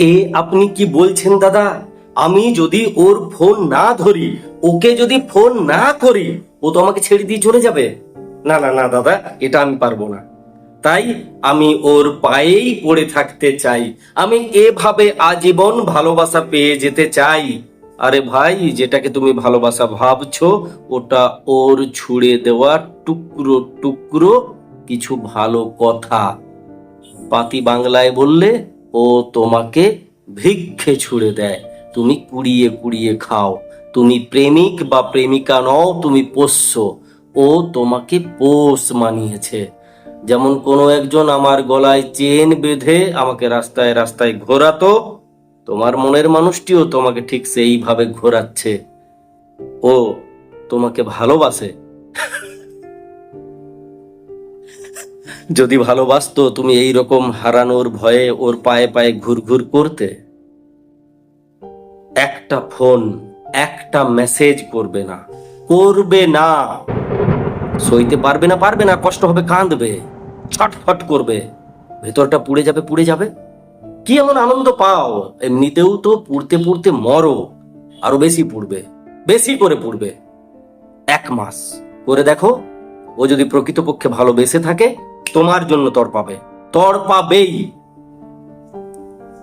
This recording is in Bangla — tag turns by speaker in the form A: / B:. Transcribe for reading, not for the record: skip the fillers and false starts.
A: এ আপনি কি বলছেন দাদা? আমি যদি ওর ফোন না ধরি, ওকে যদি ফোন না করি, ও তো আমাকে ছেড়ে দিয়ে চলে যাবে। না না না দাদা, এটা আমি পারবো না। তাই আমি ওর পায়েই পড়ে থাকতে চাই। আমি এভাবে আজীবন ভালোবাসা পেয়ে যেতে চাই। আরে ভাই, যেটাকে তুমি ভালোবাসা ভাবছো, ওটা ওর ছুঁড়ে দেওয়া টুকরো টুকরো কিছু ভালো কথা। পাতি বাংলায় বললে, ও তোমাকে ভিক্ষে ছুঁড়ে দেয়, তুমি কুড়িয়ে কুড়িয়ে খাও। তুমি প্রেমিক বা প্রেমিকা নও, তুমি পোষ্য। ও তোমাকে পোষ মানিয়েছে। যেমন কোনো একজন আমার গলায় চেন বেঁধে আমাকে রাস্তায় রাস্তায় ঘোরাতো, তোমার মনের মানুষটিও তোমাকে ঠিক সেইভাবে ঘোরাচ্ছে। ও তোমাকে ভালোবাসে। যদি ভালোবাসতো, তুমি এই রকম হারানোর ভয়ে ওর পায়ে পায়ে ঘুরঘুর করতে? একটা ফোন, একটা মেসেজ করবে না, করবে না। সইতে পারবে না, পারবে না, কষ্ট হবে, কাঁদবে, ছটফট করবে, ভেতরটা পুড়ে যাবে, পুড়ে যাবে। কি এমন আনন্দ পাও? এমনিতেও তো পুড়তে পুড়তে মরো, আরো বেশি পুড়বে, বেশি করে পুড়বে। 1 মাস করে দেখো, ও যদি প্রকৃতপক্ষে ভালোবেসে থাকে, তোমার জন্য তড়পাবে, তড়পাবেই।